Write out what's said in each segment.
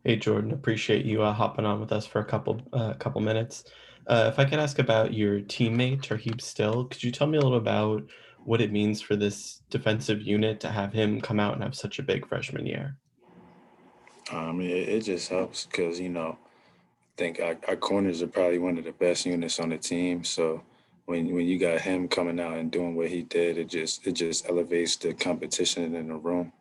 Hey Jordan, appreciate you hopping on with us for a couple minutes. If I could ask about your teammate Tarheeb Still, could you tell me a little about what it means for this defensive unit to have him come out and have such a big freshman year? It just helps because I think our corners are probably one of the best units on the team. So when you got him coming out and doing what he did, it just elevates the competition in the room.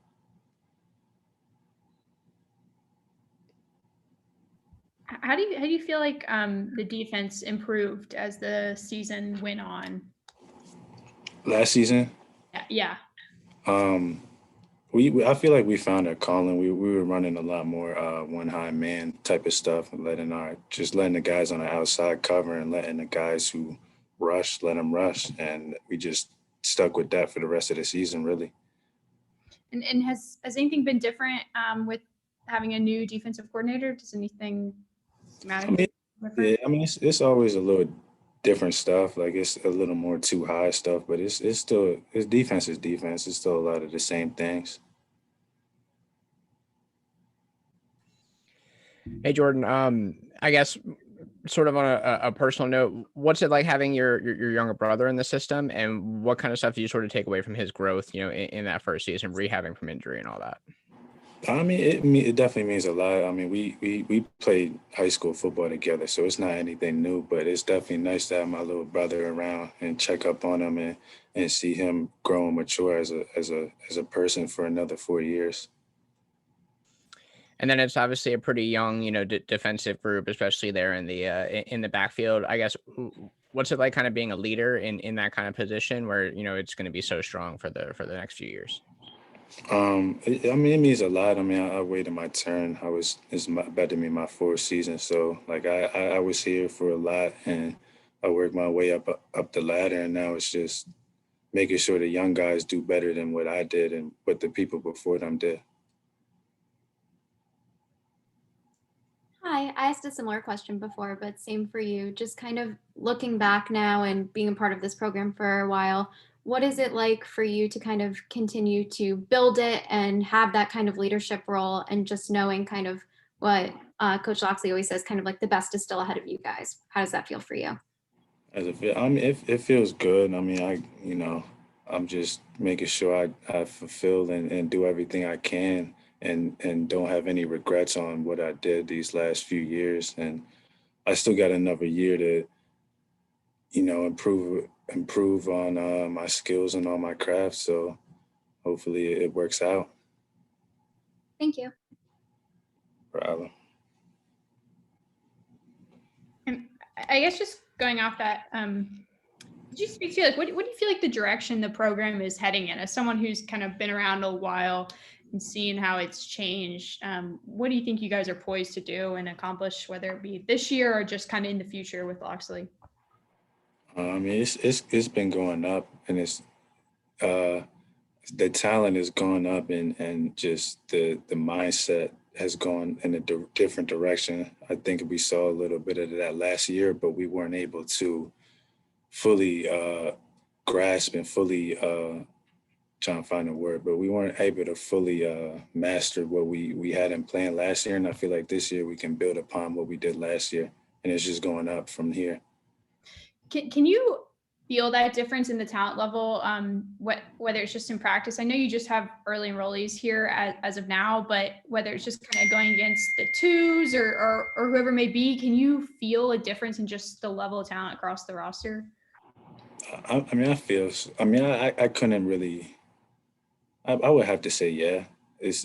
How do you feel like the defense improved as the season went on? Last season, Yeah. um, I feel like we found our calling. We were running a lot more one high man type of stuff, and letting the guys on the outside cover and letting the guys who rush let them rush, and we just stuck with that for the rest of the season, really. And has anything been different with having a new defensive coordinator? Does anything I mean, schematically yeah, different? I mean it's always a little different stuff. Like it's a little more too high stuff, but it's still it's defense is defense. It's still a lot of the same things. Hey Jordan, I guess sort of on a personal note, what's it like having your younger brother in the system, and what kind of stuff do you sort of take away from his growth, in that first season, rehabbing from injury and all that? It definitely means a lot. I mean, we played high school football together, so it's not anything new. But it's definitely nice to have my little brother around and check up on him and see him grow and mature as a person for another 4 years. And then it's obviously a pretty young, defensive group, especially there in the in the backfield. I guess what's it like, kind of being a leader in that kind of position where it's going to be so strong for the next few years. I mean, it means a lot. I mean, I waited my turn. About to be my fourth season, so like I was here for a lot, and I worked my way up the ladder, and now it's just making sure the young guys do better than what I did and what the people before them did. Hi, I asked a similar question before, but same for you. Just kind of looking back now and being a part of this program for a while, what is it like for you to kind of continue to build it and have that kind of leadership role and just knowing kind of what Coach Loxley always says, kind of like the best is still ahead of you guys? How does that feel for you? I mean, it feels good. I mean, I'm just making sure I fulfill and do everything I can and don't have any regrets on what I did these last few years. And I still got another year to, improve on my skills and all my crafts. So hopefully it works out. Thank you. Problem. And I guess just going off that, could you speak to like what do you feel like the direction the program is heading in? As someone who's kind of been around a while and seeing how it's changed, what do you think you guys are poised to do and accomplish, whether it be this year or just kind of in the future with Loxley? I mean, it's been going up, and uh, the talent has gone up, and just the mindset has gone in a different direction. I think we saw a little bit of that last year, but we weren't able to fully grasp and fully trying to find a word, but we weren't able to fully master what we had in plan last year. And I feel like this year we can build upon what we did last year, and it's just going up from here. Can you feel that difference in the talent level? Whether it's just in practice, I know you just have early enrollees here as of now, but whether it's just kind of going against the twos or whoever may be, can you feel a difference in just the level of talent across the roster? I mean, I mean, I couldn't really. I would have to say, yeah.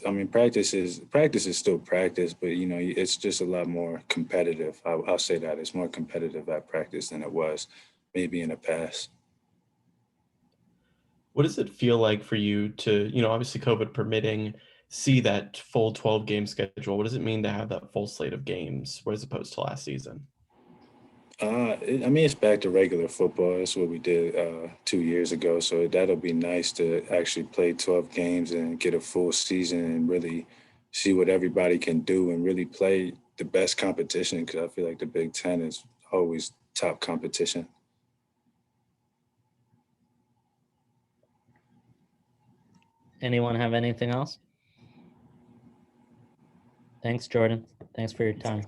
I mean, practice is still practice, but it's just a lot more competitive. I'll say that it's more competitive at practice than it was maybe in the past. What does it feel like for you to, obviously COVID permitting, see that full 12 game schedule? What does it mean to have that full slate of games, as opposed to last season? I mean, it's back to regular football. That's what we did 2 years ago. So that'll be nice to actually play 12 games and get a full season and really see what everybody can do and really play the best competition, because I feel like the Big Ten is always top competition. Anyone have anything else? Thanks, Jordan. Thanks for your time.